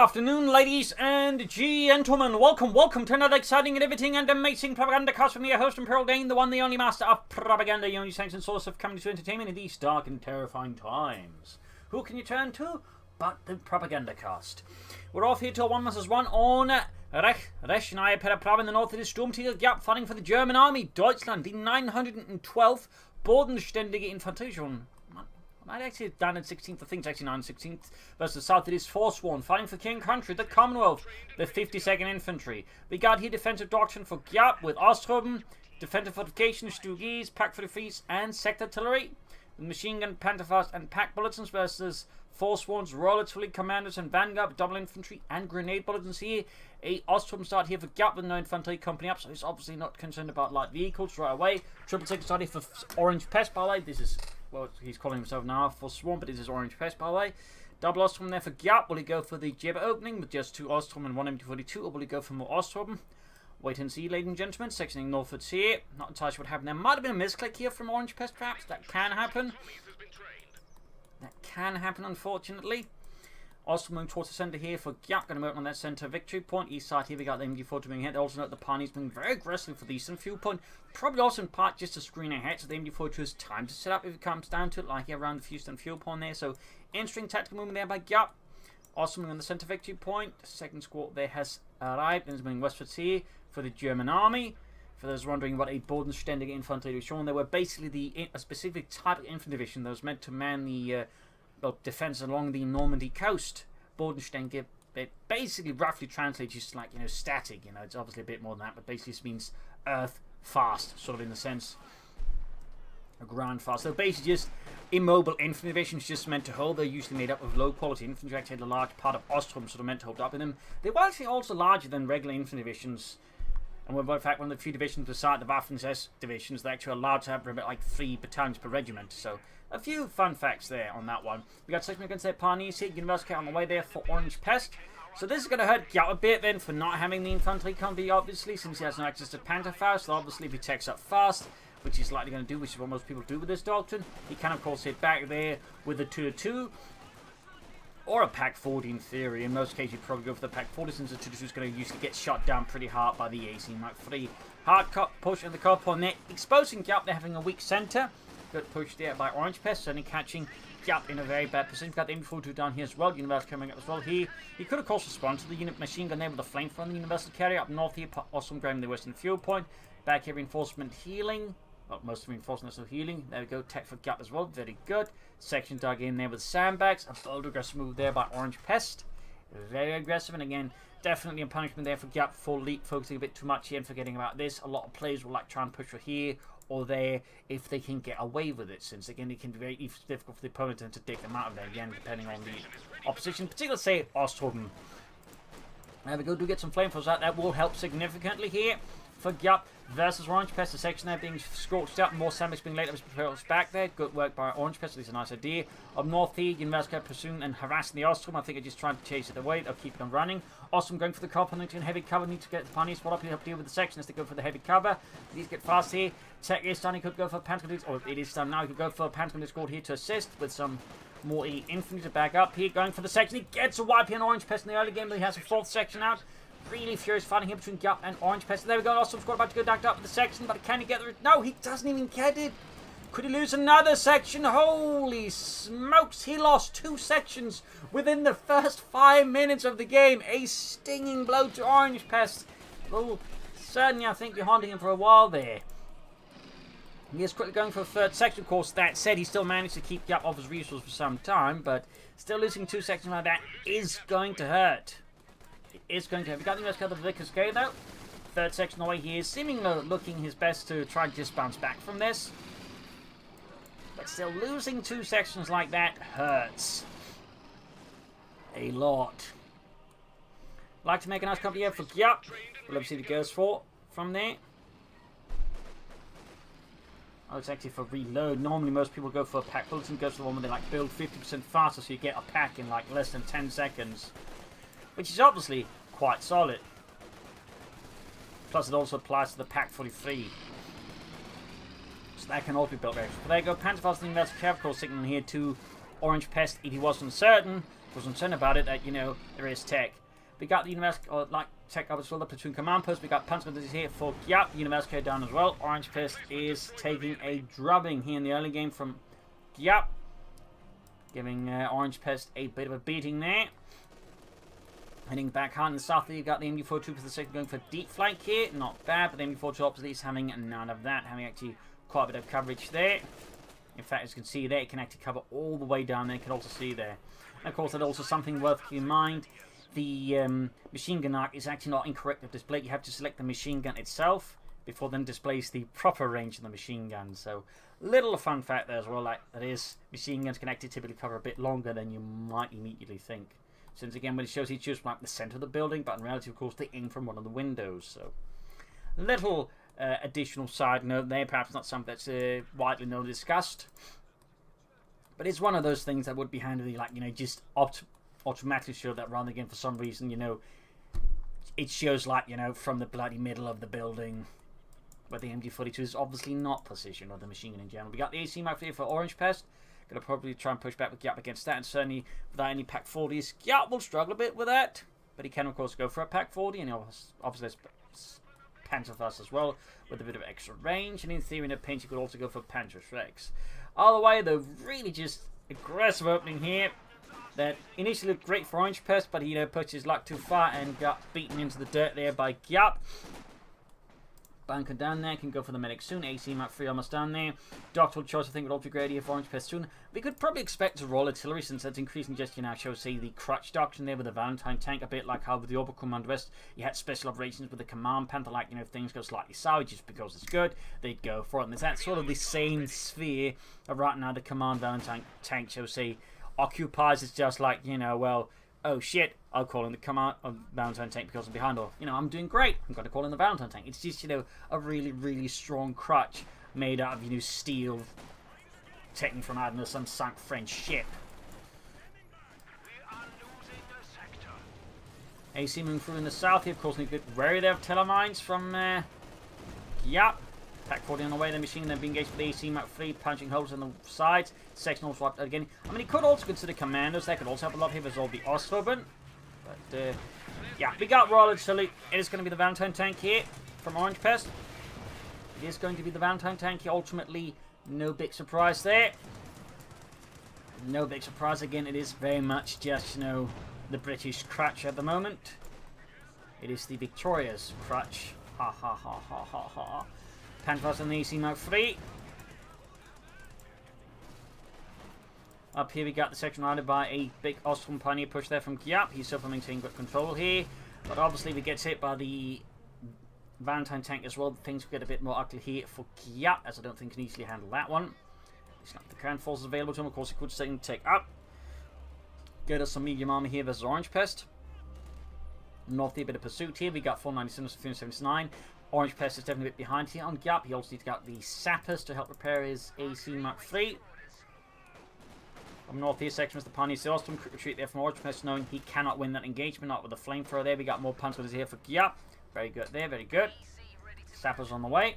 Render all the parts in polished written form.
afternoon, ladies and gentlemen. Welcome to another exciting and riveting and amazing Propagandacast from your host, Imperial Dane, the one, the only master of propaganda, the only sanctioned source of coming to entertainment in these dark and terrifying times. Who can you turn to but the Propagandacast? We're off here to a 1 vs 1 on Rechnaya Pereprava in the north. It is Sturmtiger Giap fighting for the German army. Deutschland, the 912th Bodenständige Infanterie. I might actually have done it 16th, I think it's actually 916th. Versus the south, it is Forsworn, fighting for King Country, the Commonwealth, the 52nd Infantry. We got here defensive doctrine for Giap with Ostruben, defensive fortifications, Stugis, Pack 43s, and sector artillery. The machine gun, Pantherfast, and pack bulletins versus Forsworn's Royal Artillery Commanders and Vanguard, double infantry, and grenade bulletins here. A Ostruben start here for Giap with no infantry company up, so he's obviously not concerned about light vehicles right away. Triple second start here for Orangepest, by the way. This is, well, he's calling himself now for Swarm, but this is Orangepest, by the way. Double Ostruben there for Giap. Will he go for the Giap opening with just 2 Ostruben and 1 MT42, or will he go for more Ostruben? Wait and see, ladies and gentlemen. Sectioning northwards here. Not entirely sure what happened there. Might have been a misclick here from Orangepest, perhaps. That can happen. That can happen, unfortunately. Also moving towards the centre here for Giap. Going to work on that centre victory point. East side here, we got the MD4 being hit. They also note the Parney's being very aggressive for the eastern fuel point. Probably also in part just to screen ahead, so the MD4 has time to set up if it comes down to it, like here around the eastern fuel point there. So, interesting tactical movement there by Giap. Also moving on the centre victory point. The second squad there has arrived and is moving westwards here for the German army. For those wondering what a Bodenständige Infanterie was shown, they were basically a specific type of infantry division that was meant to man the defence along the Normandy coast. Bodenständige, it basically roughly translates just like, static. It's obviously a bit more than that, but basically just means earth fast, sort of in the sense of ground fast. So basically just immobile infantry divisions just meant to hold. They're usually made up of low quality infantry. Actually had a large part of Ostruben sort of meant to hold up in them. They were actually also larger than regular infantry divisions. And were in fact one of the few divisions beside the Waffen-SS divisions that actually allowed to have about like 3 battalions per regiment. So a few fun facts there on that one. We got section against their Parnese here. University on the way there for Orangepest. So this is going to hurt Giap a bit then for not having the infantry company, obviously, since he has no access to Pantherfast. So obviously if he takes up fast, which he's likely going to do, which is what most people do with this doctrine, he can of course hit back there with a 2-2. Or a Pack 40 in theory. In most cases, you'd probably go for the Pack 40 since the 2-2 is going to usually get shot down pretty hard by the AC Mark 3. Hard cut push in the cut point there, exposing Giap. They're having a weak centre. Good push there by Orangepest, certainly catching Giap in a very bad position. We've got the MD42 down here as well. Universal coming up as well here. He could of course respond to the unit machine gun there with a flamethrower on the Universal carrier up north here. Awesome grabbing the western fuel point. Back here, reinforcement healing. Well, most of the reinforcements are healing. There we go. Tech for Giap as well. Very good. Section dug in there with sandbags. A bold aggressive move there by Orangepest. Very aggressive. And again, definitely a punishment there for Giap for leap focusing a bit too much here and forgetting about this. A lot of players will like try and push for here or there if they can get away with it. Since again, it can be very difficult for the opponent to take them out of there again, depending on the opposition. Particularly, say, Ostruben. There we go. Do get some flamethrowers out. That will help significantly here for Giap versus Orangepest. The section there being scorched up, more sandbags being laid up as back there. Good work by Orangepest, at least a nice idea. Up north here, University pursuing and harassing the Ostruben. I think they're just trying to chase it away. They'll keep it on running. Ostruben going for the component in heavy cover. Need to get the Parnese spot up. He'll have to deal with the section as they go for the heavy cover. These get fast here. Tech is done. He could go for Pantherfast, or it is done now. He could go for Pantherfast squad here to assist with some more infantry to back up here. Going for the section. He gets a wipe here on Orangepest in the early game, but he has a 4th section out. Really furious fighting here between Giap and Orangepest. There we go. Ostruben's got about to go down up with the section, but can he get the... No, he doesn't even get it. Could he lose another section? Holy smokes. He lost 2 sections within the first 5 minutes of the game. A stinging blow to Orangepest. Well, certainly I think you're haunting him for a while there. He is quickly going for a 3rd section. Of course, that said, he still managed to keep Giap off his resources for some time, but still losing 2 sections like that is going to hurt. Is going to have. We got the US cover the Vickers K though. 3rd section away. He is seemingly looking his best to try and just bounce back from this. But still losing 2 sections like that hurts. A lot. Like to make a nice company here for Giap. We'll have to see what it goes for from there. Oh, it's actually for reload. Normally most people go for a pack bulletin. Goes for the one where they like build 50% faster so you get a pack in like less than 10 seconds. Which is obviously quite solid. Plus it also applies to the Pack 43. So that can also be built very. But there you go, Pantherfast and University of course signaling here to Orangepest if he wasn't certain. was concerned about it that, you know, there is tech. We got the Universal, like, tech up as well, the platoon command post. We got Panzer here for Giap, Universal down as well. Orangepest is taking a drubbing here in the early game from Giap. Giving Orangepest a bit of a beating there. Heading back hard in the south, you've got the MD4 troops for the second going for deep flank here. Not bad, but the MD4 troops at least having none of that. Having actually quite a bit of coverage there. In fact, as you can see there, it can actually cover all the way down there. You can also see there. And of course, that's also something worth keeping in mind. The machine gun arc is actually not incorrectly displayed. You have to select the machine gun itself before then displays the proper range of the machine gun. So, little fun fact there as well. Like, that is, machine guns can actually typically cover a bit longer than you might immediately think. Since again, when it shows, he chooses from like the center of the building, but in reality, of course, they aim from one of the windows. So, little additional side note there. Perhaps not something that's widely known or discussed, but it's one of those things that would be handy, like, you know, just automatically show that rather than for some reason, you know, it shows like, you know, from the bloody middle of the building, where the MG42 is obviously not positioned, or the machine gun in general. We got the AC Mark here for Orangepest. Going to probably try and push back with Giap against that, and certainly without any Pack 40s, Giap will struggle a bit with that, but he can of course go for a Pack 40, and obviously there's Panzerfaust as well, with a bit of extra range, and in theory in a pinch you could also go for Panzerschrecks. Either way, the really just aggressive opening here, that initially looked great for Orangepest, but he, you know, pushed his luck too far and got beaten into the dirt there by Giap. Bunker down there, can go for the medic soon. AC Mark 3 almost down there. Doctoral choice, I think, would also be great here for Orangepest soon. We could probably expect to roll artillery, since that's increasing just, you know, shall we say, the crutch doctrine there with the Valentine tank, a bit like how with the Oberkommand West, you had special operations with the Command Panther, like, you know, if things go slightly sour just because it's good, they'd go for it. And there's that sort of the same sphere of right now the Command Valentine tank, shall we say, occupies. It's just like, you know, well, oh shit, I'll call in the Command of Valentine tank because I'm behind, or, you know, I'm doing great, I'm going to call in the Valentine tank. It's just, you know, a really, really strong crutch made out of, you know, steel taken from, I don't know, some sunk French ship. AC moving through in the south here, of course, need to get wary there of telemines from Giap. Pack 40 on the way, the machine then being engaged with the AC Mark 3, punching holes on the sides. Section also up again. I mean, he could also consider commandos. That could also help a lot here with all the Osthoben. But, yeah, we got Royal Artillery. It is going to be the Valentine tank here from Orangepest. It is going to be the Valentine tank here. Ultimately, no big surprise there. No big surprise. Again, it is very much just, you know, the British crutch at the moment. It is the victorious crutch. Ha ha ha ha ha ha. Panzerfaust on the AC Mark 3. Up here we got the section routed by a big Austrian pioneer push there from Giap. He's still maintaining good control here. But obviously if he gets hit by the Valentine tank as well, things will get a bit more ugly here for Giap, as I don't think he can easily handle that one. He's not the current forces available to him. Of course he could stay and take up. Get us some medium armor here versus Orangepest. North here, a bit of pursuit here. We got 497 to 379. Orangepest is definitely a bit behind here on Giap. He also needs to get the sappers to help repair his AC Mark 3. From north here section was the Pioneer System. Quick retreat there from Orangepest, knowing he cannot win that engagement. Not with the flamethrower there. We got more panzers here for Giap. Very good there, very good. Sappers on the way.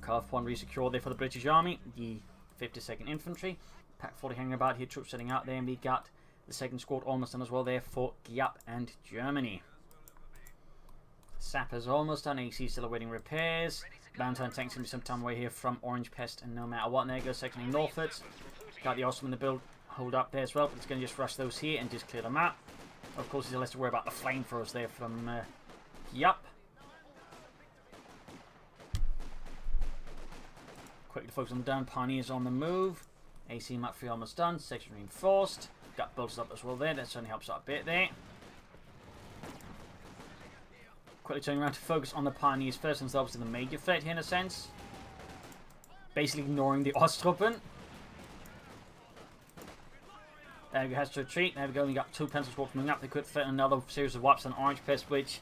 Coh2 resecure there for the British Army. The 52nd Infantry. Pack 40 hanging about here, troops setting out there. And we got the second squad almost done as well there for Giap and Germany. Sappers almost done. AC still awaiting repairs. Valentine tank's going to be some time away here from Orangepest, and no matter what, and there goes sectioning northwards. Got the Austrian in the build hold up there as well, but it's going to just rush those here and just clear them out. Of course, he's less to worry about the flamethrowers there from Giap. Quickly focus on the down. Pioneers on the move. AC Mark 3 almost done. Section reinforced. Got bolts up as well there. That certainly helps out a bit there. Quickly turning around to focus on the Pioneers first, since they're obviously the major threat here in a sense. Basically ignoring the Osttruppen. There we go, has to retreat. There we go, we got two pencil squads moving up. They could fit another series of wipes on Orangepest, which,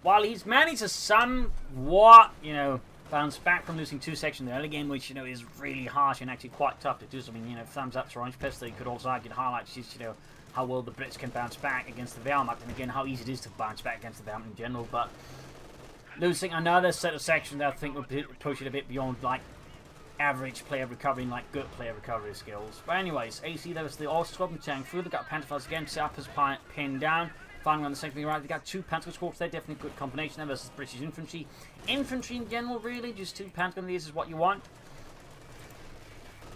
while he's managed to somewhat, you know, bounce back from losing two sections in the early game, which, you know, is really harsh and actually quite tough to do. So, I mean, you know, thumbs up to Orangepest. They could also argue highlights just, you know, how well the Brits can bounce back against the Wehrmacht, and again, how easy it is to bounce back against the Wehrmacht in general. But losing another set of sections, I think, would push it a bit beyond, like, average player recovering, like good player recovery skills. But anyways, AC, there was the Austrian tank through. They got Panther again. Giap is pinned down. Finally on the second right, they got 2 Panther Squads. They're definitely a good combination there versus British infantry. Infantry in general, really, just 2 Panther Grenadiers is what you want.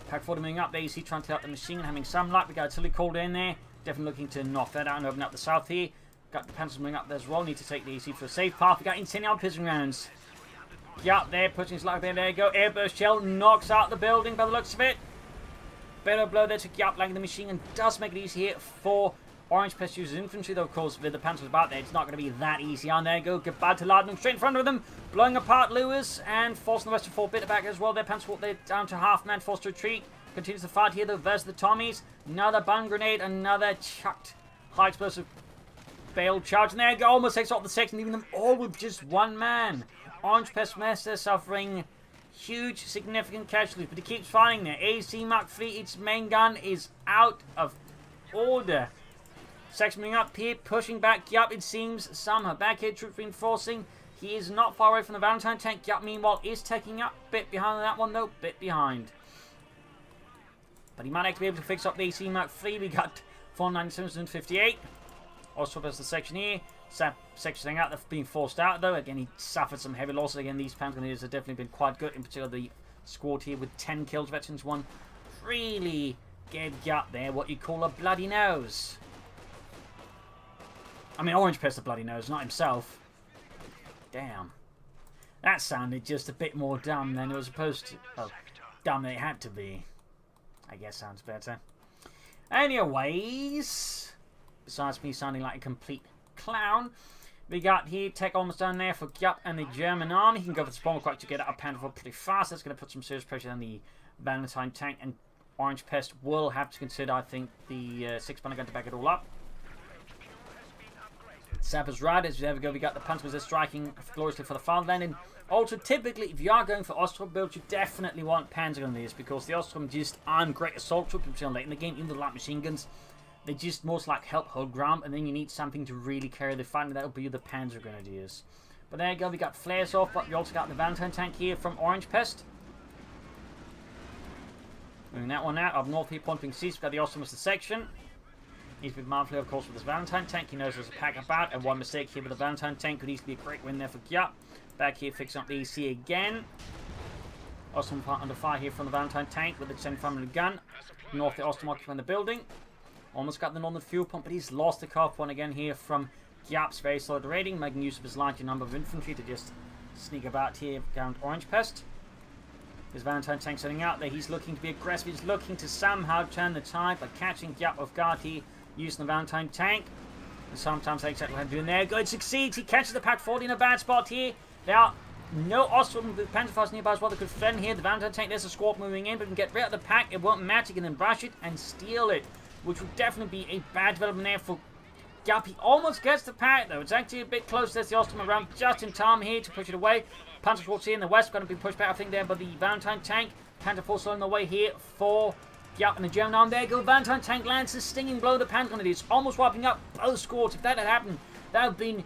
Pack 40 moving up there. You see trying to take out the machine and having some luck. We got artillery called in there. Definitely looking to knock that out and open up the south here. Got the Panthers moving up there as well. Need to take the AC for a safe path. We got incendiary pissing rounds. Giap there, pushing his luck there. There you go. Airburst shell knocks out the building by the looks of it. Better blow there to Giap, like the machine, and does make it easy here for Orangepest users infantry, though, of course, with the Panthers about there, it's not going to be that easy. On there you go. Goodbye to Lardnung straight in front of them, blowing apart Lewis and forcing the rest to fall a bit back as well. Their Panthers they're down to half man, forced to retreat. Continues the fight here, though, versus the Tommies. Another bun grenade, another chucked high explosive failed charge. And there you go. Almost takes off the second, leaving them all with just 1 man. Orangepest Master suffering huge, significant casualties, but he keeps fighting there. AC Mark III, its main gun is out of order. Section moving up here, pushing back Giap, it seems, somehow. Back here, troops reinforcing. He is not far away from the Valentine tank. Giap, meanwhile, is taking up. Bit behind on that one, though. Bit behind. But he might actually be able to fix up the AC Mark III. We got 497 Also, there's the section here. Section out, they've been forced out, though. Again, he suffered some heavy losses. Again, these Panther Grenadiers have definitely been quite good. In particular, the squad here with 10 kills. Veterans 1 really gave Giap there what you call a bloody nose. I mean, Orangepest a bloody nose, not himself. Damn. That sounded just a bit more dumb than it was supposed to. Oh, dumb than it had to be. I guess sounds better. Anyways, besides me sounding like a complete clown, we got here tech almost down there for Giap and the German army. He can go for the spawn quite to get out of Panther pretty fast. That's going to put some serious pressure on the Valentine tank, and Orangepest will have to consider, I think, the 6-bunner gun to back it all up. Sapper's right, as there we go, we got the Panthers striking gloriously for the fatherland. And also, typically, if you are going for Ostrom builds, you definitely want Panzer Grenadiers, because the Ostrom just aren't great assault troops until late in the game, even the light machine guns. They just most like help hold ground, and then you need something to really carry the fight, and that'll be the Panzer Grenadiers. But there you go, we got flares off, but we also got the Valentine tank here from Orangepest. Moving that one out, up north here, pumping seas, we've got the Ostrom as the section. He's been mindful, of course, with his Valentine tank. He knows there's a pack about, and one mistake here with the Valentine tank could easily be a great win there for Giap. Back here, fixing up the EC again. Ostrom under fire here from the Valentine tank with the 10mm gun. North, the Ostrom occupying the building. Almost got the northern fuel pump, but he's lost the car one again here from Giap's very solid rating, making use of his larger number of infantry to just sneak about here around Orangepest. His Valentine tank setting out there. He's looking to be aggressive. He's looking to somehow turn the tide by catching Giap off guard here, using the Valentine tank. And sometimes that's exactly what I'm doing there. Good, succeeds. He catches the Pack 40 in a bad spot here. There are no Ostrom with Panzerfaust nearby as well that could fend here. The Valentine tank, there's a squad moving in, but can get rid of the pack. It won't matter. You can then brush it and steal it, which would definitely be a bad development there for Giap. He almost gets the pack, though. It's actually a bit close. There's the Ostrom around just in time here to push it away. Panzer Force here in the west, going to be pushed back, I think, there by the Valentine tank. Panther Force on the way here for Giap and the German arm. There you go. Valentine tank lands a stinging blow. The Panther Grenadiers almost wiping up both squads. If that had happened, that would have been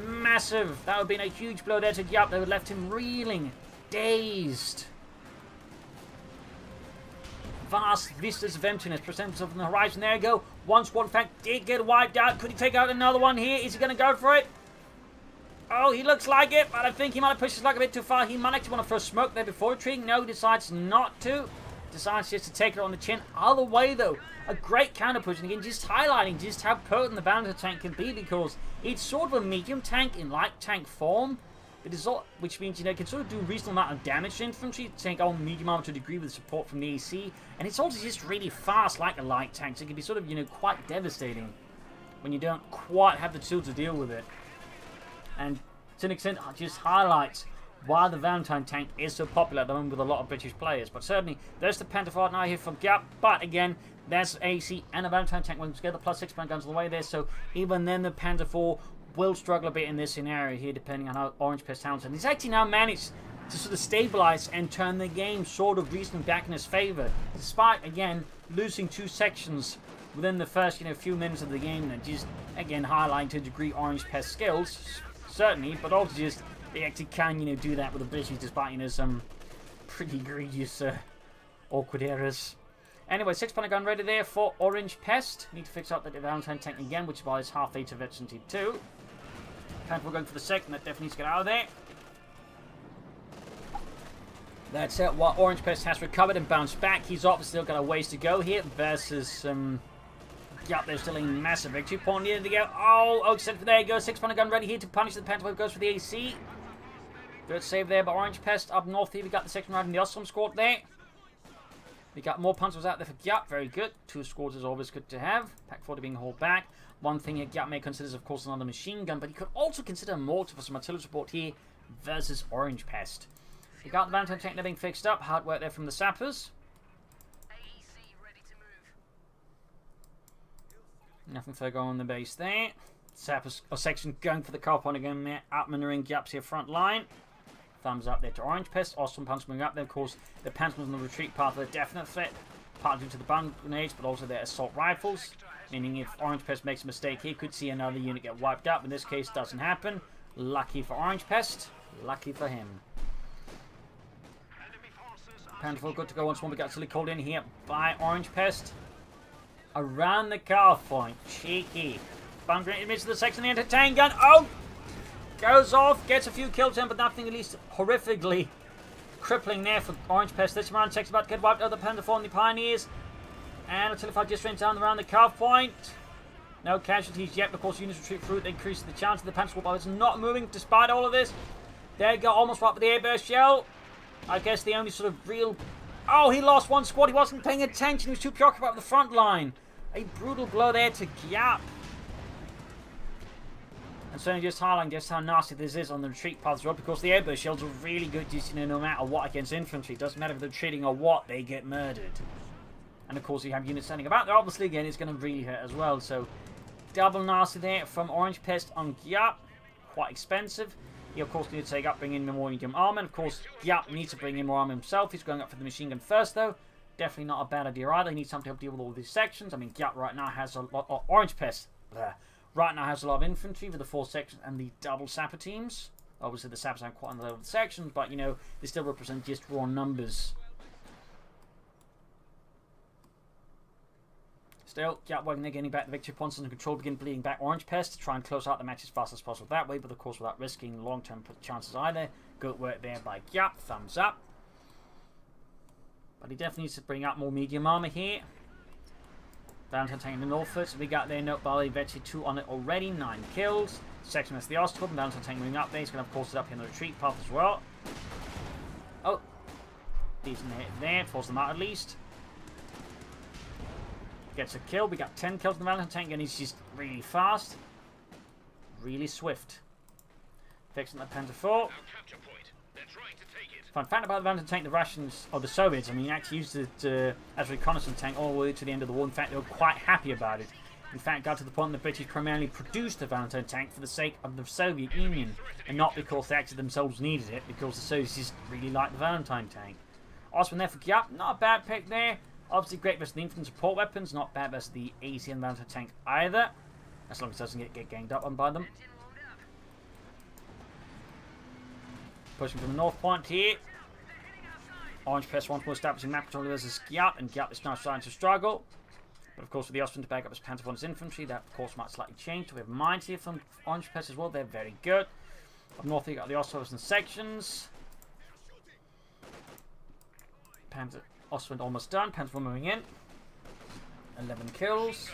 massive. That would have been a huge blow there to Giap. That would have left him reeling, dazed. Vast vistas of emptiness present themselves on the horizon. There you go. One squad, in fact, did get wiped out. Could he take out another one here? Is he going to go for it? Oh, he looks like it, but I think he might have pushed his luck a bit too far. He might actually want to throw smoke there before retreating. No, he decides not to. Decides just to take it on the chin. Other way, though, a great counter push. And again, just highlighting just how potent the Valentine tank can be, because it's sort of a medium tank in light tank form. It is all, which means, you know, it can sort of do a reasonable amount of damage to infantry, take on medium armor to a degree with support from the AC. And it's also just really fast like a light tank, so it can be sort of, you know, quite devastating when you don't quite have the tools to deal with it. And to an extent, it just highlights why the Valentine tank is so popular at the moment with a lot of British players. But certainly, there's the Panther Fort now here from Giap. But again, there's AC and a Valentine tank working together, plus 6 guns on the way there. So even then, the Panther 4 will struggle a bit in this scenario here, depending on how Orangepest handles it. He's actually now managed to sort of stabilize and turn the game sort of reasonably back in his favor, despite, again, losing 2 sections within the first, you know, few minutes of the game. And just, again, highlighting to a degree Orangepest skills, certainly, but also just they actually can, you know, do that with the British, despite, you know, some pretty egregious, awkward errors. Anyway, 6-pounder gun ready there for Orangepest. Need to fix up the Valentine tank again, which buys half A to veteran T2. We're going for the second. That definitely needs to get out of there. That's it. While Orangepest has recovered and bounced back, he's obviously still got a ways to go here versus Giap. There's still a massive victory point here to go. Oh, there you go. 6-pounder gun ready here to punish the Panther. Goes for the AC. Good save there by Orangepest. Up north here, we got the second round in the Osram squad there. We got more Panzers out there for Giap. Very good. 2 squads is always good to have. Pack 40 being hauled back. One thing here Giap may consider is, of course, another machine gun, but he could also consider a mortar for some artillery support here versus Orangepest. We got the Valentine tank being fixed up. Hard work there from the sappers. Nothing further going on the base there. Sappers or section going for the car point again there. Outmaneuvering Giap's here front line. Thumbs up there to Orangepest. Awesome punch moving up there. Of course, the Panzers on the retreat path are a definite threat. Partly due to the bomb grenades, but also their assault rifles. Meaning if Orangepest makes a mistake, he could see another unit get wiped out. In this case, doesn't happen. Lucky for Orangepest. Lucky for him. Panther good to go once more. We got actually called in here by Orangepest. Around the car point. Cheeky. Bomb grenade amidst the section of the anti-tank gun. Oh! Goes off, gets a few kills in, but nothing at least horrifically crippling there for Orangepest. This round takes about to get wiped out. The Panther and the Pioneers. And Intensify just went down around the carve point. No casualties yet. Of course, units retreat through. It increases the chance of the Panther but it's not moving despite all of this. There you go, almost right with the airburst shell. I guess the only sort of real... Oh, he lost one squad. He wasn't paying attention. He was too preoccupied with the front line. A brutal blow there to Giap. And certainly just highlighting just how nasty this is on the retreat path as well, because the airburst shells are really good, just, no matter what against infantry. It doesn't matter if they're retreating or what, they get murdered. And of course you have units standing about there, obviously again it's going to really hurt as well. So double nasty there from Orangepest on Giap. Quite expensive. He of course needs to take up, bring in more medium armor. And of course Giap needs to bring in more armor himself. He's going up for the machine gun first though. Definitely not a bad idea either. He needs something to help deal with all these sections. I mean Giap right now has a lot of Orangepest. Right now has a lot of infantry with the 4 sections and the double sapper teams. Obviously the sappers aren't quite on the level of the sections, but they still represent just raw numbers. Still, Giap working there, getting back the victory points under control, begin bleeding back Orangepest to try and close out the match as fast as possible that way, but of course without risking long-term chances either. Good work there by Giap, thumbs up. But he definitely needs to bring up more medium armor here. Valentine tank in the north foot. We got their note by Vetchi 2 on it already. 9 kills. Section has the Ostrom. Valentine tank moving up there. He's going to have forced it up here in the retreat path as well. Oh. Decent hit there. Force them out at least. Gets a kill. We got 10 kills on the Valentine tank and he's just really fast. Really swift. Fixing the Panther 4. Fun fact about the Valentine tank, the Russians, or the Soviets, I mean, actually used it as a reconnaissance tank all the way to the end of the war. In fact, they were quite happy about it. In fact, got to the point the British primarily produced the Valentine tank for the sake of the Soviet Union, and not because they actually themselves needed it, because the Soviets just really liked the Valentine tank. Osman there for Giap, not a bad pick there. Obviously great versus the infantry support weapons, not bad versus the AC and Valentine tank either, as long as it doesn't get ganged up on by them. Pushing from the north point here. Orangepest once more establishing map control versus Giap, and Giap is now starting to struggle. But of course with the Austrian to back up his Panther on his infantry, that of course might slightly change. So we have mines here from Orangepest as well, they're very good. Up north you got the Austrians in sections. Panther Austrian almost done, Panther moving in. 11 kills.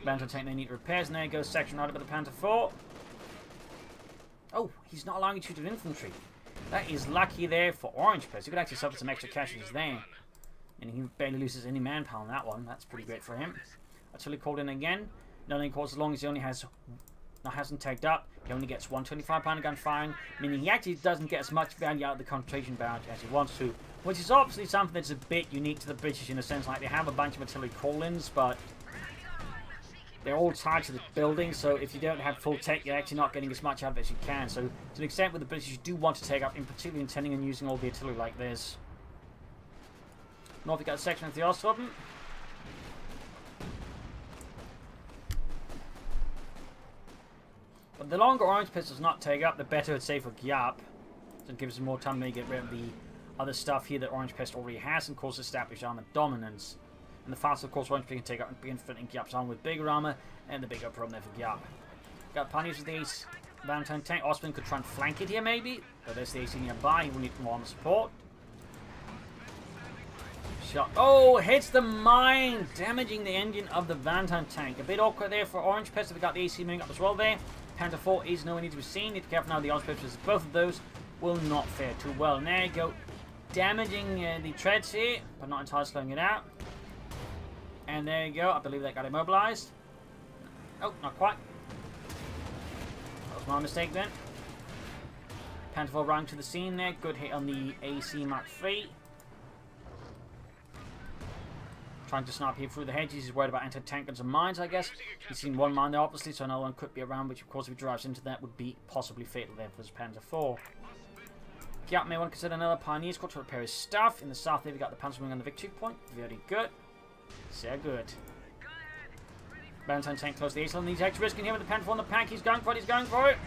Panther tank they need repairs, and there goes section right up with the Panther 4. Oh, he's not allowing you to shoot at infantry. That is lucky there for Orangepest. He could actually suffer some extra casualties there. And he barely loses any manpower on that one. That's pretty great for him. Artillery called in again. Not only calls as long as he only hasn't tagged up, he only gets 125-pounder gun firing, meaning he actually doesn't get as much value out of the concentration barrage as he wants to, which is obviously something that's a bit unique to the British in a sense. Like they have a bunch of artillery call-ins, but they're all tied to the building, so if you don't have full tech, you're actually not getting as much out of it as you can. So, to an extent with the British, you do want to take up, in particular intending on using all the artillery like this. North, you got a section of the Ostrom. But the longer Orangepest does not take up, the better it's safe for Giap. So it gives him more time to get rid of the other stuff here that Orangepest already has, and of course established armor dominance. And the faster, of course, Orangepest can take out and begin filling Giap's armor with bigger armor, and the bigger problem there for Giap. Got punish with these Valentine tank. Osman could try and flank it here, maybe, but there's the AC nearby. He will need more armor support. Shot. Oh, hits the mine, damaging the engine of the Valentine tank. A bit awkward there for Orangepest. If we got the AC moving up as well there. Panther 4 is nowhere near to be seen. Need to be careful now. The Orangepest, because both of those will not fare too well. And there you go, damaging the treads here, but not entirely slowing it out. And there you go. I believe that got immobilized. Oh, not quite. That was my mistake then. Panther 4 running to the scene there. Good hit on the AC Mark III. Trying to snipe here through the hedges. He's worried about anti-tank guns and mines, I guess. He's seen one mine there, obviously, so another one could be around, which, of course, if he drives into that, would be possibly fatal there for his Panther 4. Giap may want to consider another Pioneer squad to repair his stuff. In the south there, we got the Panzer wing on the victory point. Very good. So good. Valentine tank close to the ace line. He's actually risking here with the Panther 4 on the pack. He's going for it. He's going for it.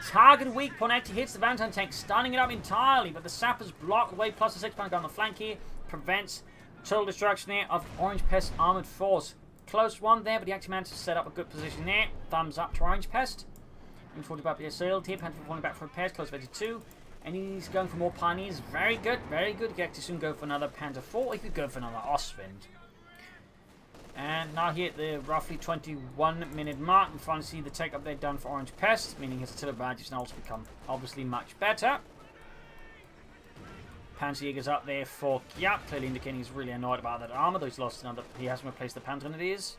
Target weak point actually hits the Valentine tank, stunning it up entirely, but the sappers block the way, plus the 6-pounder gun on the flank here prevents total destruction there of Orangepest armored force. Close one there, but he actually managed to set up a good position there. Thumbs up to Orangepest. In 40 back here, sailed here. Panther falling back for repairs, close to 2. And he's going for more Pioneers. Very good, very good. He could actually soon go for another Panther 4. He could go for another Ostwind. And now here at the roughly 21-minute mark, we finally see the take-up they've done for Orangepest, meaning his artillery badges now also become obviously much better. Panzerjäger's up there for Giap, clearly indicating he's really annoyed about that armor, though he's lost another. He hasn't replaced the Panther Grenadiers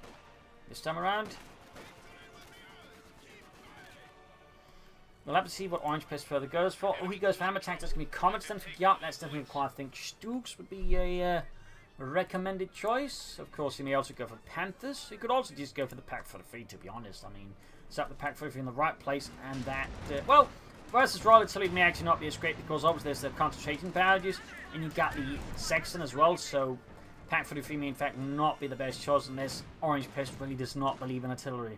this time around. We'll have to see what Orangepest further goes for. Oh, he goes for hammer attacks. That's going to be Comets then for Giap. That's definitely quite, I think, Stooks would be a recommended choice. Of course, he may also go for Panthers. He could also just go for the Pack 43, to be honest. I mean, set up the Pack 43 in the right place, and that, well, versus Royal Artillery may actually not be as great because obviously there's the concentration badges, and you've got the Sexton as well, so Pack 43 may in fact not be the best choice unless Orangepest really does not believe in artillery.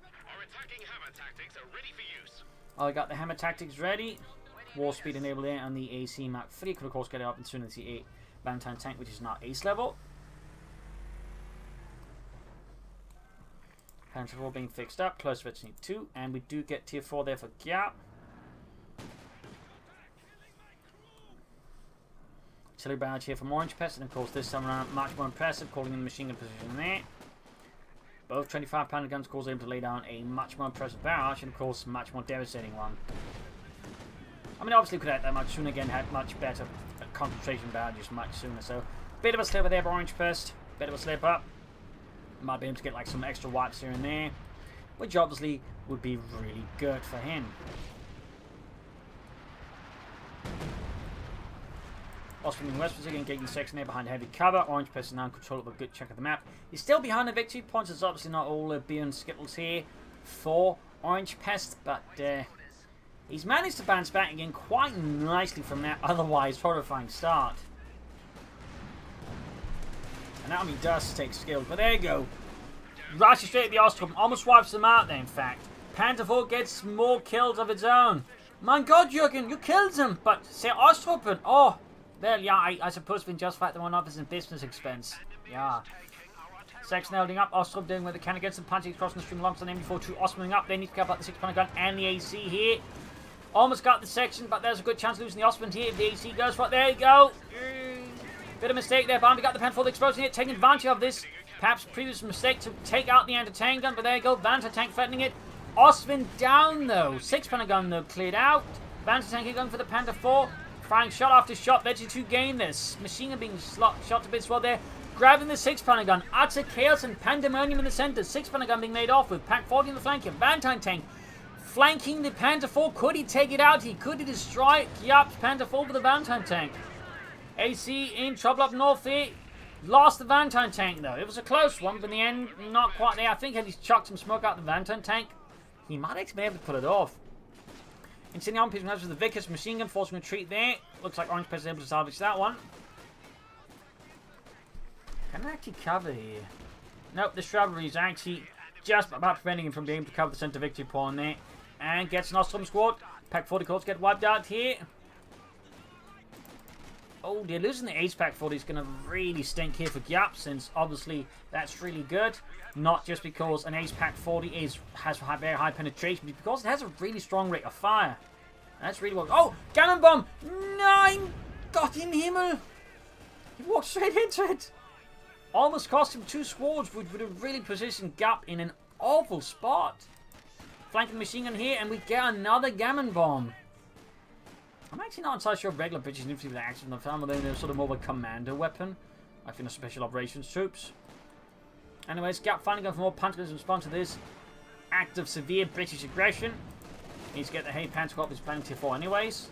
Our attacking hammer tactics are ready for use. I got the hammer tactics ready. War speed enabled there, and the AC Mark III could of course get it up as soon as the 8 Valentine tank, which is now ace level. Panther 4 being fixed up, close to 2, and we do get tier 4 there for Giap. Artillery barrage here from Orangepest, and of course this time around much more impressive, calling in the machine gun position there. Both 25-pounder guns, of course, able to lay down a much more impressive barrage, and of course much more devastating one. I mean, obviously could have that much sooner, again, had much better concentration barrages much sooner, so bit of a slip there for Orangepest, bit of a slip up. Might be able to get like some extra wipes here and there, which obviously would be really good for him. Osman in West Brazilian getting the section there behind heavy cover. Orangepest is now in control of a good chunk of the map. He's still behind the victory points. It's obviously not all beer and skittles here for Orangepest, but he's managed to bounce back again quite nicely from that otherwise horrifying start. And that army does take skill, but there you go. Rushes straight at the Ostrom, almost wipes them out there, in fact. Panther 4 gets more kills of its own. My god, Jürgen, you killed him! But, say, Ostropen, oh, well, yeah, I suppose we can just fight the one off as a business expense. Yeah. Section holding up, Ostrov doing where they can against them, punching across the stream alongside the MD42. Ostrom up, they need to cover up the 6-pounder gun and the AC here. Almost got the section, but there's a good chance of losing the Ostrom here if the AC goes for it. There you go! Bit of mistake there, Barnaby got the Panther 4 exploding it, taking advantage of this perhaps previous mistake to take out the anti-tank gun, but there you go, Valentine tank threatening it. Ostwind down though, 6-pounder gun though cleared out. Valentine tank going for the Panther 4, firing shot after shot, Veggie 2 gain this. Machine gun being shot to bits well there, grabbing the 6-pounder gun, utter chaos and pandemonium in the center, 6-pounder gun being made off with Pack 40 in the flank, and Valentine tank flanking the Panther 4, could he take it out? Could he destroy Giap's Panther 4 with the Valentine tank? AC in trouble up north here. Lost the Valentine tank though. It was a close one, but in the end, not quite there. I think had he chucked some smoke out the Valentine tank, he might actually be able to pull it off. Insane arm piece with the Vickers machine gun forcing retreat there. Looks like Orangepest is able to salvage that one. Can I actually cover here? Nope, the shrubbery is actually just about preventing him from being able to cover the center victory point there. And gets an Ostrom squad. Pack 40 Colts get wiped out here. Oh dear, losing the Ace Pack 40 is going to really stink here for Giap, since obviously that's really good. Not just because an Ace Pack 40 has very high penetration, but because it has a really strong rate of fire. That's really well. Oh, cannon bomb! Nine! Gott in Himmel! He walked straight into it. Almost cost him 2 squads, which would have really positioned Giap in an awful spot. Flanking machine gun here, and we get another gammon bomb. I'm actually not entirely sure regular British infantry with action in the film, although they're sort of more of a commando weapon. I think the special operations troops. Anyways, Giap finally going for more punch in response to this act of severe British aggression. Needs to get the Hay Panther off his planning tier 4 anyways.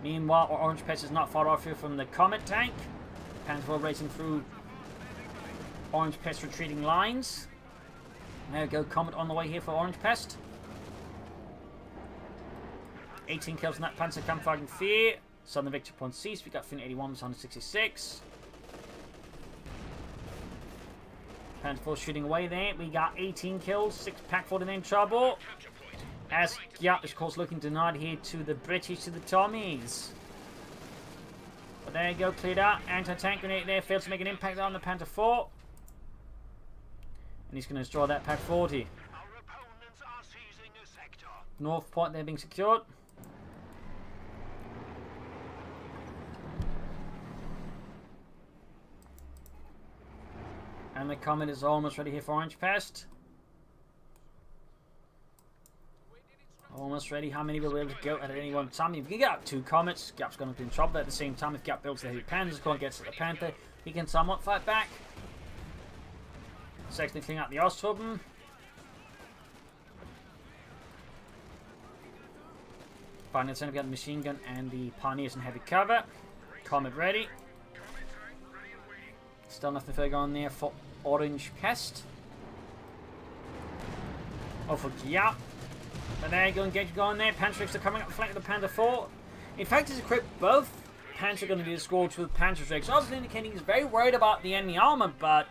Meanwhile, Orangepest is not far off here from the Comet tank. Panther racing through Orangepest retreating lines. There we go, Comet on the way here for Orangepest. 18 kills on that Panzer Kampfwagen 4. Southern Victory Point ceased. We got Fin 81 was 166. Panther 4 shooting away there. We got 18 kills, 6 Pack 40 in trouble. As Giap is of course looking denied here to the British, to the Tommies. But there you go, cleared out. Anti-tank grenade there, fails to make an impact on the Panther 4. And he's going to destroy that Pack 40. North Point there being secured. And the Comet is almost ready here for Orangepest. Almost ready. How many will be able to go at any one time? If you can get up 2 Comets, Giap's going to be in trouble. But at the same time, if Giap builds the heavy Panzers, Comet gets at the Panther, he can somewhat fight back. Secondly, clean out the Ostrom. Finally, it's going to get the machine gun and the Pioneers in heavy cover. Comet ready. Still nothing further on there for Orangepest. Oh, for Giap. But there you go, engage going there. Panzerstrikes are coming up the flank of the Panther 4. In fact, he's equipped both Panzer going to be squads with Panzerstrikes, obviously indicating he's very worried about the enemy armor, but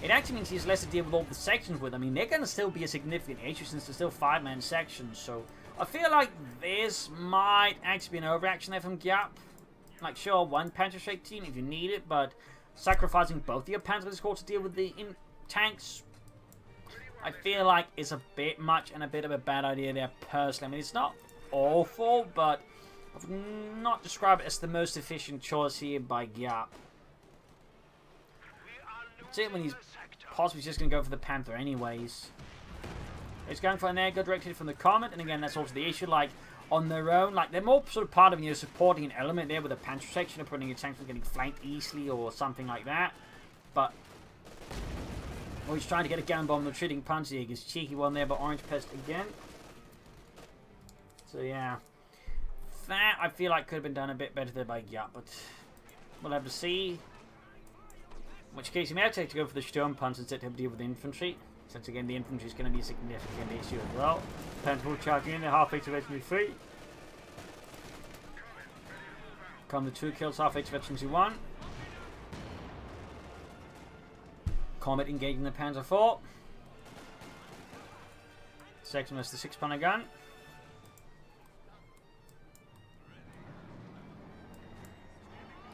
it actually means he has less to deal with all the sections with. I mean, they're going to still be a significant issue since they're still 5-man sections, so I feel like this might actually be an overreaction there from Giap. Like, sure, 1 Panzerstrike team if you need it, but sacrificing both of your Panzer squads to deal with the tanks, I feel like it's a bit much and a bit of a bad idea there personally. I mean, it's not awful, but I would not describe it as the most efficient choice here by Giap. It's it when he's possibly just going to go for the Panther anyways. It's going for an air go directed from the Comet, and again, that's also the issue. Like, on their own, like, they're more sort of part of, you know, supporting an element there with a Panther section, or putting your tanks from getting flanked easily or something like that. But oh, he's trying to get a gun bomb retreating Panzer Jäger's cheeky one there, but Orangepest again. So yeah, that I feel like could have been done a bit better there by Giap, but we'll have to see. In which case, he may have to go for the Sturmpanzer instead to deal with the infantry, since again the infantry is going to be a significant issue as well. Panther will charge in, they're halfway to Veteran 3. Come the 2 kills, halfway to Veteran 1. Comet engaging the Panzer 4. Second is the 6-pounder gun.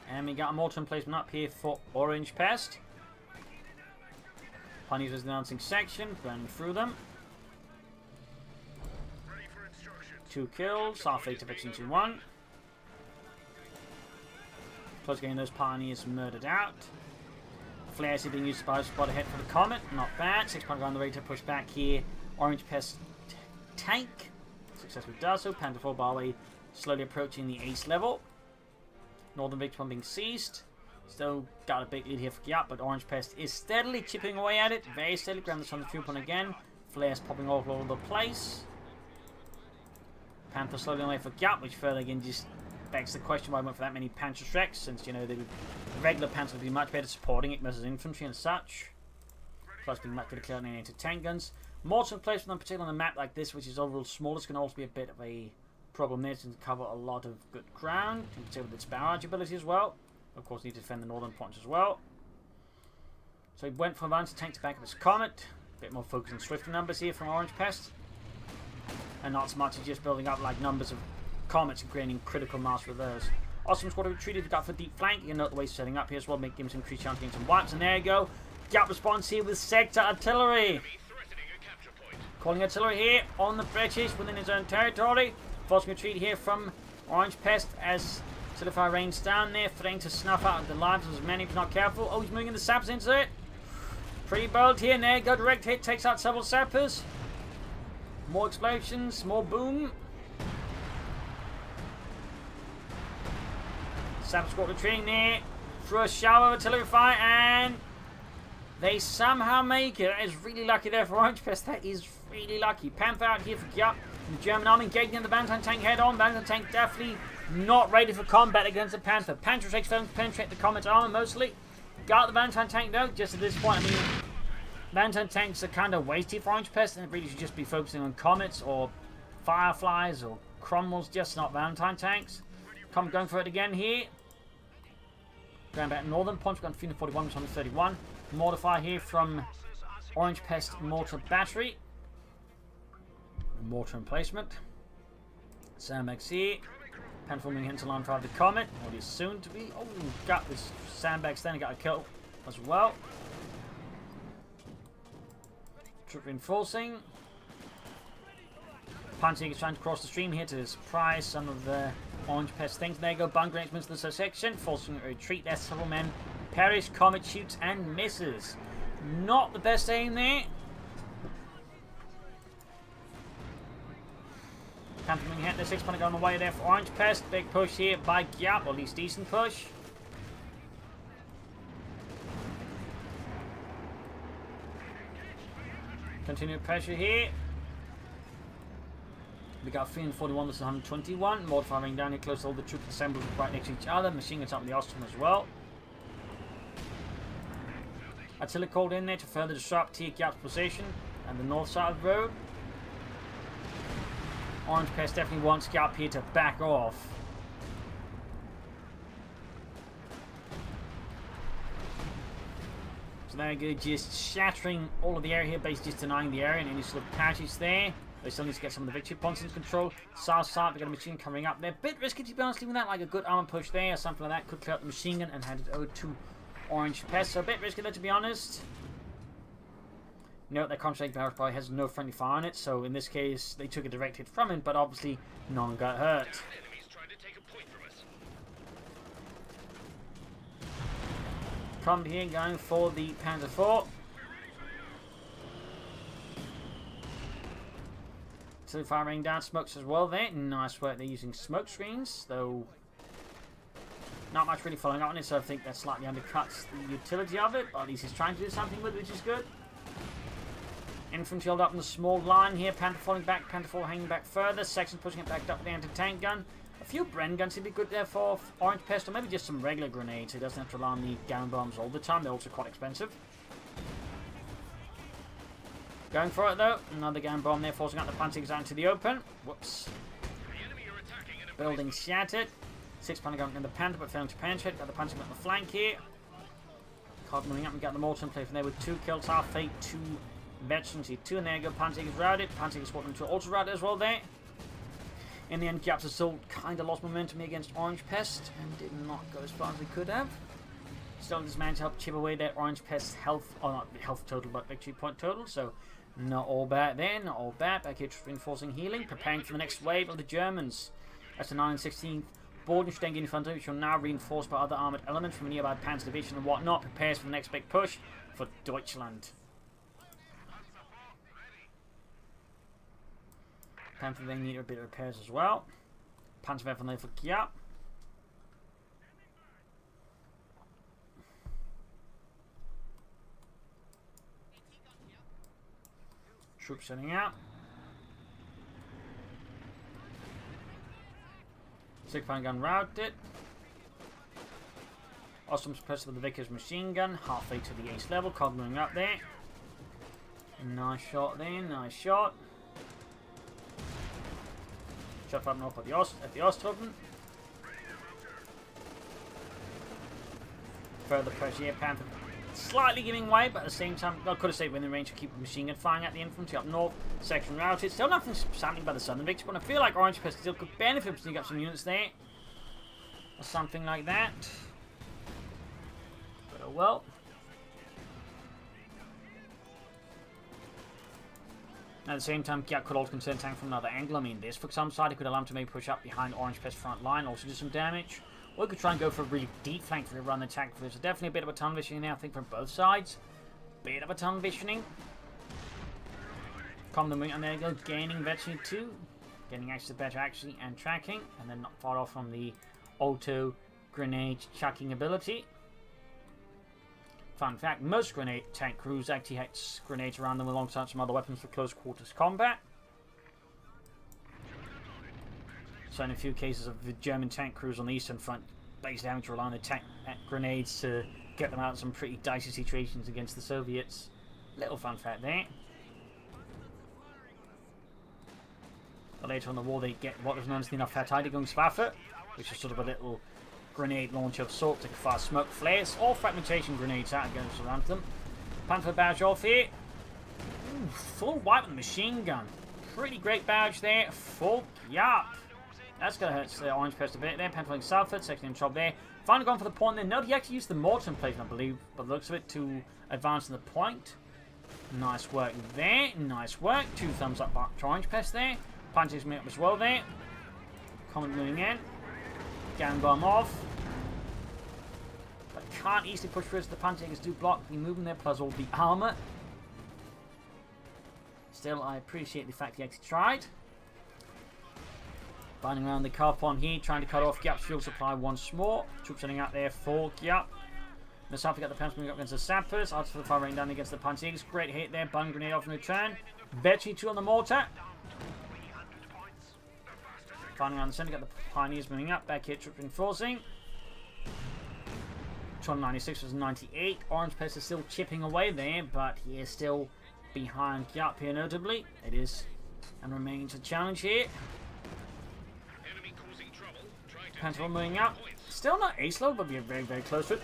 And we got a mortar emplacement up here for Orangepest. Pioneers is the announcing section, burning through them. 2 kills, halfway to Veteran 2-1. Plus getting those Pioneers murdered out. Flares are being used by spot ahead for the Comet, not bad. 6-pounder gun on the way to push back here. Orangepest tank successfully does so. Panther 4 Barway slowly approaching the ace level. Northern Victory being seized. Still got a big lead here for Giap, but Orangepest is steadily chipping away at it. Very steadily. Grab this on the fuel point again. Flares popping all over the place. Panther slowly away for Giap, which further again just begs the question why I went for that many Panzerstreks, since, you know, the regular Panzer would be much better supporting it versus infantry and such. Plus being much better clearing into tank guns. Mortar placement, in particular on a map like this, which is overall smallest, can also be a bit of a problem there, to cover a lot of good ground, in particular with its barrage ability as well. Of course, need to defend the northern points as well. So he went for advanced tank to back up his Comet. A bit more focus on swifter numbers here from Orangepest. and not so much as just building up like numbers of comets and creating critical mass with those. Awesome squad retreated, we got for deep flank. You know the way setting up here as well, make him some increased chance getting some wipes, and there you go. Giap response here with sector artillery. Calling artillery here on the British within his own territory. Forcing retreat here from Orangepest as Intensify rains down there, threatening to snuff out the lives of as many if not careful. Oh, he's moving in the saps into it. Pretty bold here, and there you go, direct hit, takes out several sappers. More explosions, more boom. Sapper squad retreating there through a shower of artillery fire, and they somehow make it. That is really lucky there for Orangepest. That is really lucky. Panther out here for Giap. The German army engaging the Bantam tank head on. Bantam tank definitely not ready for combat against the Panther. Panther takes failing to penetrate the Comet's armor mostly. Got the Bantam tank though, just at this point. I mean, Bantam tanks are kind of wasted for Orangepest, and it really should just be focusing on Comets or Fireflies or Cromwells, just not Bantam tanks. Comet going for it again here. Going back northern, Punch gun 41, 31. Mortar fire here from Orangepest mortar battery. Mortar emplacement. Sandbags here. Panther moving into line 5 the Comet. What is soon to be. Oh, got this sandbags then. Got a kill as well. Troop reinforcing. Punching is trying to cross the stream here to surprise some of the Orangepest things. There you go. Bunker into the section. Forcing a retreat. There's several men. Perish. Comet shoots and misses. Not the best aim there. Panther moving hit the 6-punter on the way there for Orangepest. Big push here by Giap, or at least decent push. Continued pressure here. We got 341 versus 121. Mortar firing down here close to all the troops assembled right next to each other. Machine guns up in the Ostrom as well. Artillery called in there to further disrupt here Giap's position and the north side of the road. Orangepest definitely wants Giap here to back off. So there you go, just shattering all of the area here, basically just denying the area and any sort of patches there. They still need to get some of the victory points in control. South side, we've got a machine coming up there. Bit risky to be honest, leaving that like a good armor push there or something like that. Could clear out the machine gun and hand it over to Orangepest. So a bit risky there to be honest. Note that Counter-Attack probably has no friendly fire on it, so in this case they took a direct hit from it, but obviously none got hurt. Come here going for the Panzer IV. So firing down smokes as well there. Nice work, they're using smoke screens, though not much really following up on it, so I think that slightly undercuts the utility of it, but at least he's trying to do something with it, which is good. Infantry held up in the small line here. Panther falling back. Panther 4 hanging back further. Section pushing it back up with the anti-tank gun. A few Bren guns would be good there for Orangepest, or maybe just some regular grenades. He doesn't have to rely on the gun bombs all the time. They're also quite expensive. Going for it though. Another gun bomb there, forcing out the punchings out into the open. Whoops. Building shattered. 6-punter going in the Panther, but failing to penetrate. Got the punching on the flank here. Cog moving up and got the mortar in play from there with 2 kills. Half fate, 2. Veterans here, 2, and there you go. Punching is routed. Punching is swapped into also routed as well there. In the end, Giap's assault kind of lost momentum against Orangepest and did not go as far as they could have. Still, this managed to help chip away their Orangepest health, or not health total, but victory point total. So, not all bad there, not all bad. Back here, reinforcing healing, preparing for the next wave of the Germans. That's the 916th Bodenstein Infantry, which will now reinforced by other armoured elements from a nearby Panzer Division and whatnot. Prepares for the next big push for Deutschland. Panther they need a bit of repairs as well. Panzer there for Giap. Troops setting out. 6-punter gun routed. Awesome suppressor with the Vickers machine gun. Halfway to the ace level. Cog moving up there. Nice shot there. Nice shot. Shot up north at the Osthofen. Further pressure here. Panther slightly giving way, but at the same time, I could have stayed within range to keep the machine gun firing at the infantry up north. Section routed. Still nothing happening by the southern victory, but I feel like Orangepest still could benefit from sneaking up some units there. Or something like that. But oh well. At the same time, Giap could also consider tank from another angle. I mean, this for some side, it could allow him to maybe push up behind Orangepest's front line, also do some damage. Or he could try and go for a really deep flank for a run attack. There's definitely a bit of a tunnel visioning there, I think, from both sides. Bit of a tunnel visioning. Come the wing, and there you go, gaining veteran 2. Getting actually better actually, and tracking, and then not far off from the auto grenade chucking ability. Fun fact, most grenade tank crews actually had grenades around them alongside some other weapons for close quarters combat. So in a few cases of the German tank crews on the eastern front, basically having to rely on the tank grenades to get them out of some pretty dicey situations against the Soviets. Little fun fact there. But later on in the war they get what was known as the Verteidigungswaffe, which is sort of a little grenade launcher of sorts that can fire smoke flares or fragmentation grenades out against around them. Panzer barrage off here. Ooh, full wipe with the machine gun. Pretty great barrage there. Full Giap. That's going to hurt the Orangepest a bit there. Panther southward, second in trouble there. Finally gone for the point there. No, he actually used the mortar emplacement, I believe, by the looks of it, to advance to the point. Nice work there. Nice work. 2 thumbs up to Orangepest there. Punches me up as well there. Comet moving in. Gang bomb off. But can't easily push through as the Panzers do block the movement there, plus all the armor. Still, I appreciate the fact he actually tried. Binding around the car pond here, trying to cut off Giap's fuel supply once more. Troops running out there for Giap. Missile to get the Panzers moving up against the sappers. After the fire raining down against the Panzers. Great hit there. Bun grenade off in return. Veteran 2 on the mortar. Finding around the center, got the pioneers moving up. Back here, troops reinforcing. 296 was 98. Orangepest is still chipping away there, but he is still behind Giap here, notably. It is and remains a challenge here. Panther moving up. Still not ace level, but we are very, very close to it.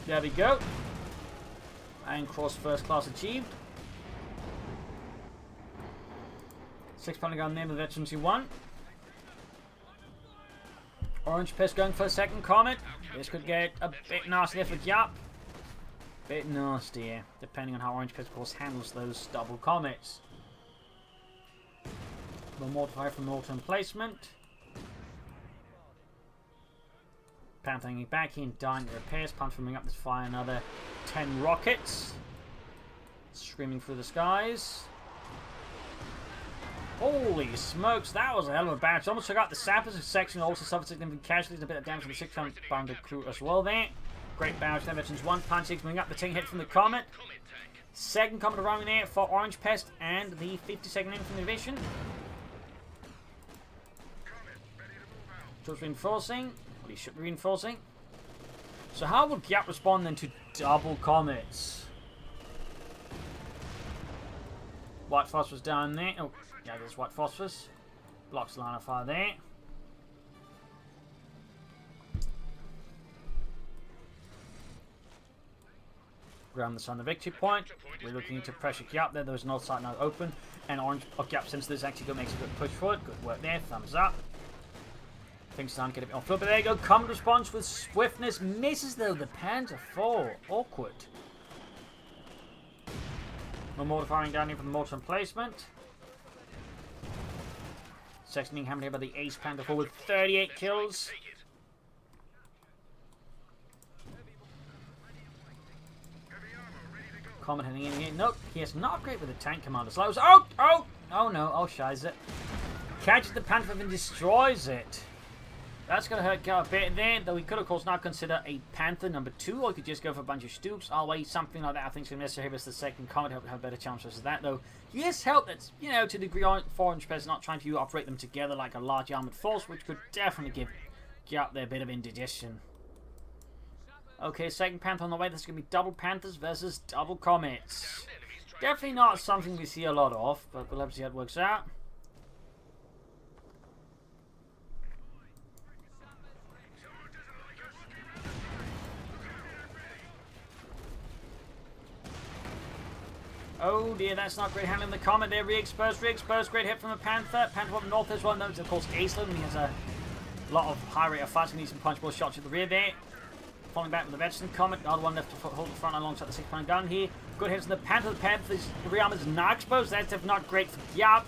There we go. And cross first class achieved. 6 pounder gun there with veterans who won. Orangepest going for a second comet. This could get a bit nastier for Giap. Bit nastier, depending on how Orangepest, of course, handles those double comets. More mortar from mortar emplacement. Panthering back in, dying to repairs. Panther moving up to fire another 10 rockets. Screaming through the skies. Holy smokes, that was a hell of a batch. Almost took out the sappers. The section also suffered significant casualties. A bit of damage to the 6 pounder crew as well there. Great barrage there. Veterans 1. Panzers moving up. The ting hit from the comet. Second comet arriving there for Orangepest and the 52nd Infantry Division. Troops reinforcing. He should be reinforcing. So how would Giap respond then to double comets? White phosphorus down there. Oh, yeah, there's white phosphorus. Blocks the line of fire there. Ground this on the victory point. We're looking to pressure Giap there. There's north side now open. And Giap, since this actually good, makes a good push forward. Good work there. Thumbs up. Things starting to get a bit off. But there you go. Comet response with swiftness. Misses though. The Panther 4. Awkward. More mortar firing down here from the mortar emplacement. Section being hammered here by the Ace Panther 4 with 38 kills. Comet heading in here. Nope. He has not great with the tank commander. Slows. Oh no. Oh, shies it. Catches the Panther and destroys it. That's going to hurt Giap a bit there, though he could, of course, now consider a Panther number 2, or he could just go for a bunch of Stooks. I'll wait, something like that I think is going to necessary as the second Comet. Have a better chance versus that, though. He has help that's, you know, to a degree for Orangepest, not trying to operate them together like a large armoured force, which could definitely give Giap there a bit of indigestion. Okay, second Panther on the way. This is going to be double Panthers versus double Comets. Definitely not something we see a lot of, but we'll have to see how it works out. Oh dear, that's not great handling the Comet there. Re-exposed, great hit from the Panther. Panther up north as well. Notice, of course, Ace-load, and he has a lot of high rate of fire, so he needs some punchable shots at the rear there. Falling back with the Veteran Comet. The other one left to hold the front alongside the 6-pound gun here. Good hits from the Panther. The Panther's rear armor is not exposed. That's not great for Giap.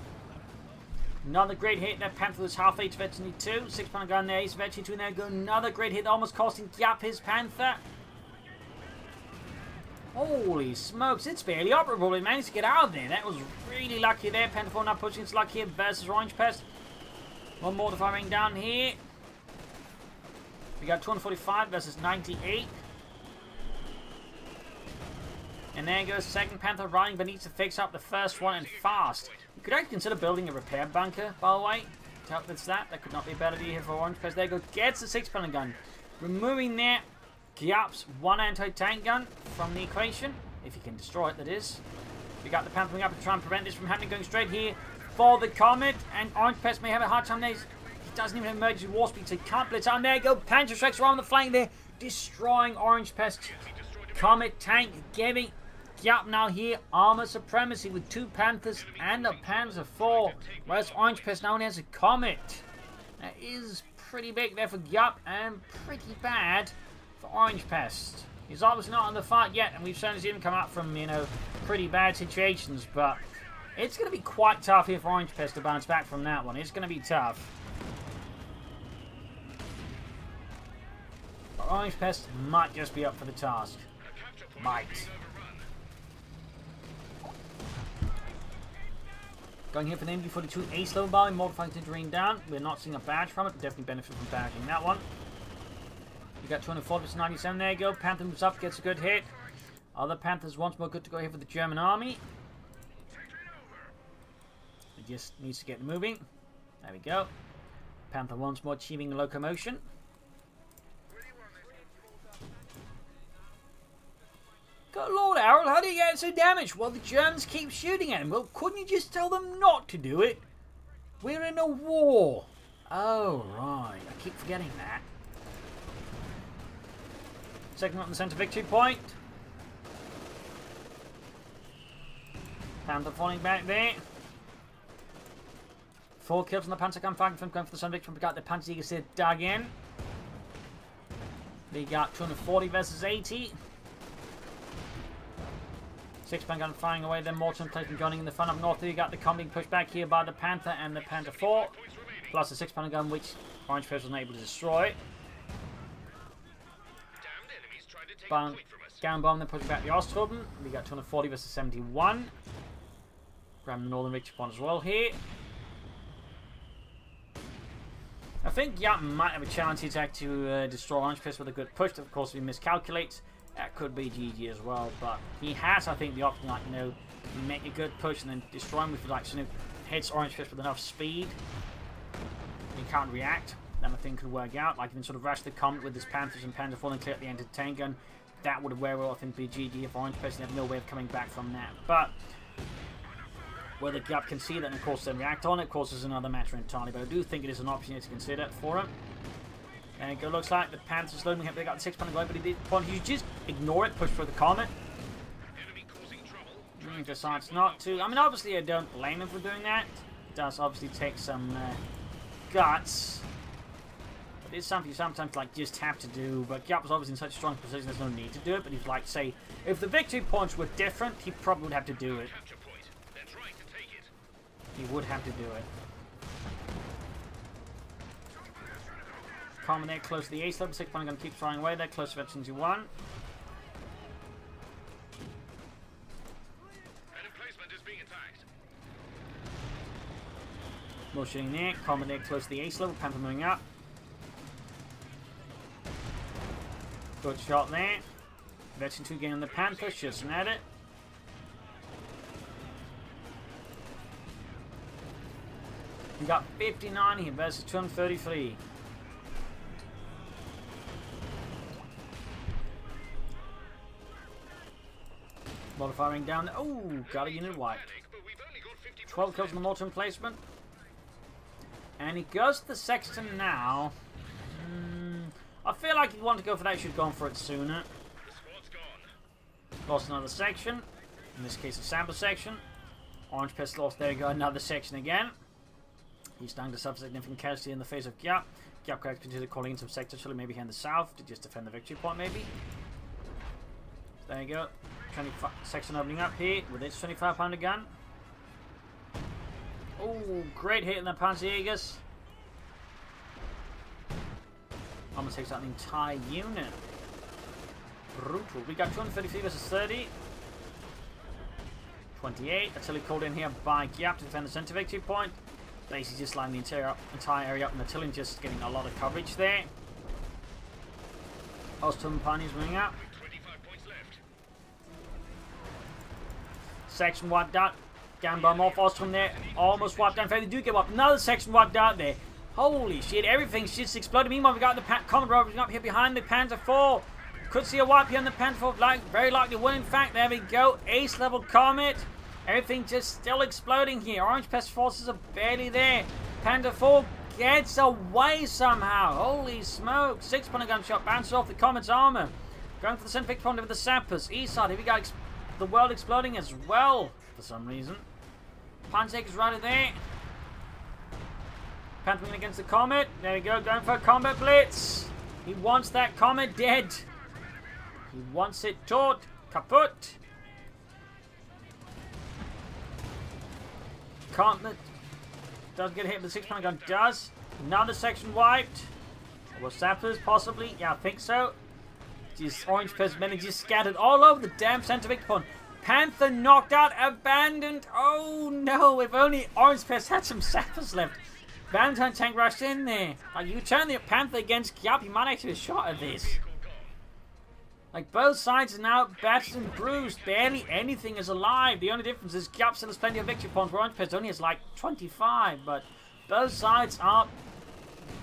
Another great hit. That Panther was half H Veteran 2. 6-pound gun there. Ace Veteran 2 there. Go another great hit, almost costing Giap his Panther. Holy smokes, it's barely operable. He managed to get out of there. That was really lucky there. Panther 4 now pushing its luck here versus Orangepest. One more to firing down here. We got 245 versus 98. And there goes second Panther running, but needs to fix up the first one and fast. You could actually consider building a repair bunker, by the way, to help with that. That could not be a bad idea here for Orangepest. There you go, gets the 6-pound gun. Removing that Giap's one anti-tank gun from the equation, if he can destroy it, that is. We got the Panther coming up to try and prevent this from happening, going straight here for the Comet, and Orangepest may have a hard time there. He doesn't even have emergency war speed, so he can't blitz on. There you go, Panther strikes around the flank there, destroying Orangepest Comet tank, giving Giap now here armor supremacy with 2 Panthers and a Panzer 4, whereas Orangepest now only has a Comet. That is pretty big there for Giap, and pretty bad for Orangepest. He's obviously not on the fight yet, and we've certainly seen him come out from, you know, pretty bad situations, but it's going to be quite tough here for Orangepest to bounce back from that one. It's going to be tough. But Orangepest might just be up for the task. Might. Going here for the MD-42 Ace level bar, modifying Tinterine down. We're not seeing a badge from it, but definitely benefit from badging that one. You got 240 versus 97. There you go. Panther moves up, gets a good hit. Other Panthers once more good to go here for the German army. It just needs to get moving. There we go. Panther once more achieving the locomotion. Good Lord, Harold, how do you get so damaged? Well, the Germans keep shooting at him. Well, couldn't you just tell them not to do it? We're in a war. Oh, right. I keep forgetting that. Second up in the center victory point. Panther falling back there. 4 kills on the Panzer gun, fighting from going for the center victory. We got the Panzerjäger still dug in. We got 240 versus 80. 6-pound gun firing away, then Morton placing gunning in the front up north. You got the coming pushed back here by the Panther and the Panther 4, plus the 6-pound gun which Orangepest was unable to destroy. Gun bomb, then pushing back the Osthuben. We got 240 versus 71. Grabbing the northern victory point as well here. I think Giap might have a chance here to destroy Orangepest with a good push. Of course, if he miscalculates, that could be GG as well. But he has, I think, the option, like, you know, make a good push and then destroy him with, like, sort of hits Orangepest with enough speed. He can't react. Then I think could work out. Like, even sort of rush the Comet with his Panthers and Panther 4 and clear up the anti-tank gun. That would have very well, I think, be GG if Orangepest have no way of coming back from that. But whether Giap can see that and, of course, then react on it, of course, is another matter entirely. But I do think it is an option to consider for him. And it looks like the Panthers loading up. They got the 6-pound gun, but he did. You just ignore it, push for the Comet. Decides not to. I mean, obviously, I don't blame him for doing that. It does obviously take some guts. But it's something you sometimes like just have to do. But Giap was obviously in such a strong position, there's no need to do it. But he's like, say, if the victory points were different, he probably would have to do it. He would have to do it. Comet there, close to the ace level. 6-pound gun keeps firing away there, close to Veteran 1. More shooting there. Comet there, close to the ace level. Panther moving up. Good shot there. Veteran 2 getting the Panther, shooting at it. We got 59 here versus 233. Modifying down. Oh, got a unit wiped. 12 kills on the mortar emplacement. And he goes to the Sexton now. I feel like he'd want to go for that. Should have gone for it sooner. Lost another section. In this case, a sample section. Orangepest lost. There you go. Another section again. He's starting to suffer significant casualty in the face of Giap. Giap could consider calling in some sectors, surely maybe here in the south, to just defend the victory point, maybe. There you go. 25 section opening up here with its 25 pounder gun. Oh, great hit in the Panzerjägers. Almost takes out an entire unit. Brutal. We got 233 versus 30. 28. Artillery called in here by Giap to defend the center victory point. Basically just lining the entire area up, and artillery just getting a lot of coverage there. Ostrom pioneers moving up. 25 points left. Section wiped out. Gambom off. Ostrom there. Almost wiped out. In fact, they do get up. Another section wiped out there. Holy shit, everything's just exploded. Meanwhile, we got the Comet rovers up here behind the Panther 4. Could see a wipe here on the Panther 4. Very likely will, in fact. There we go. Ace level Comet. Everything just still exploding here. Orangepest forces are barely there. Panther 4 gets away somehow. Holy smoke. 6-pounder gunshot bounces off the Comet's armor. Going for the center victory point with the sappers. East side, here we got the world exploding as well for some reason. Panzerjäger's right there. Panther against the Comet. There we go, going for a combat blitz. He wants that Comet dead. He wants it tot. Kaput. Comet does get hit with the 6-pounder gun. Does. Another section wiped. Or sappers, possibly. Yeah, I think so. Just Orangepest men are just scattered all over the damn center victory point. Panther knocked out, abandoned. Oh no, if only Orangepest had some sappers left. Valentine tank rushed in there. Like, you turn the Panther against Giap, you might actually have a shot at this. Like, both sides are now battered and bruised. Barely anything is alive. The only difference is Giap still has plenty of victory points, where Orangepest only has like 25. But both sides are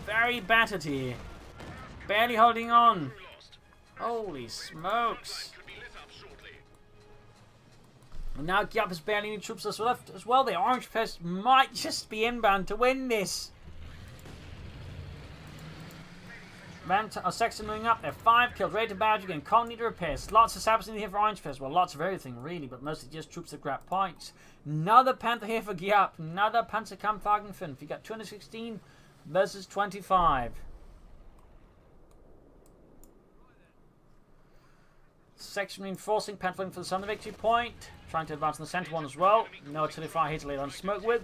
very battered here. Barely holding on. Holy smokes. And now Giap has barely any troops left as well. The Orangepest might just be inbound to win this. Sexton moving up. They're 5 killed. Ready to badge again. Can't need repairs. Lots of sappers in here for Orangepest. Well, lots of everything really, but mostly just troops that grab points. Another Panther here for Giap. Another Panzerkampfwagenfünf. You got 216 versus 25. Section reinforcing. Panther looking for the southern victory point. Trying to advance on the center one as well. No artillery fire here to lay on smoke with.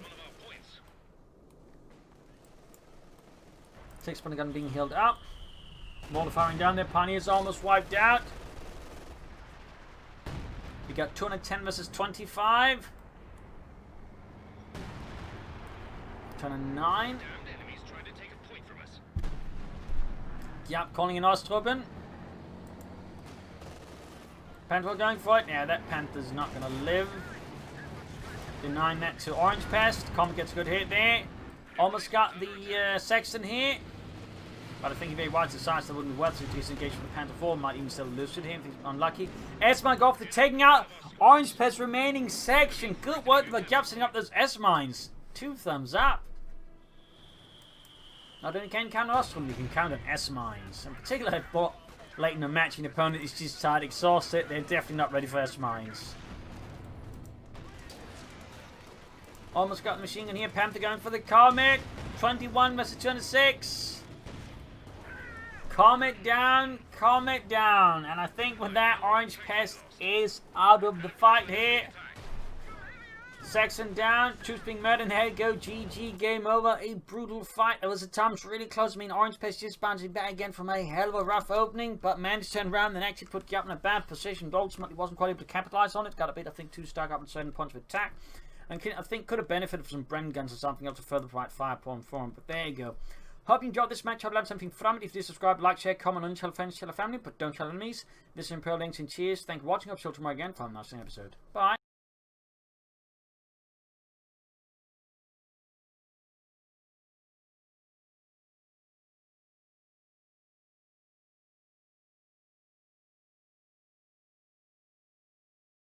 6-pounder gun being healed up. Mortar firing down there. Pioneers almost wiped out. We got 210 versus 25. 209. Giap calling in Ostruben. Panther going for it. Yeah, that Panther's not going to live. Denying that to Orangepest. Comet gets a good hit there. Almost got the Sexton here. But I think if he wides the sides, that wouldn't be worth it to disengage from the Panther 4. Might even still lose to him if he's unlucky. S-Mine go off the taking out Orangepest's remaining section. Good work by Giap setting up those S-Mines. 2 thumbs up. Not only can you counter Ostrom, you can counter S-Mines. In particular, if late in the match, an opponent is just tired, exhausted, they're definitely not ready for S-Mines. Almost got the machine gun here. Panther going for the Comet. 21 versus 206. Comet down, Comet down. And I think with that, Orangepest is out of the fight here. Sexton down, troops being murdered, there you go, GG, game over, a brutal fight. It was at times really close. I mean, Orangepest just bouncing back again from a hell of a rough opening, but managed to turn around and actually put Giap in a bad position, but ultimately wasn't quite able to capitalize on it. Got a bit, I think, too stuck up in certain points of attack, and I think could have benefited from some Bren guns or something else to further provide firepower for him, but there you go. Hope you enjoyed this match. Hope you learned something from it. If you did, subscribe, like, share, comment, and tell friends, tell family, but don't tell enemies. This is Imperial Links and cheers. Thank you for watching. I'll see you tomorrow again for another episode. Bye.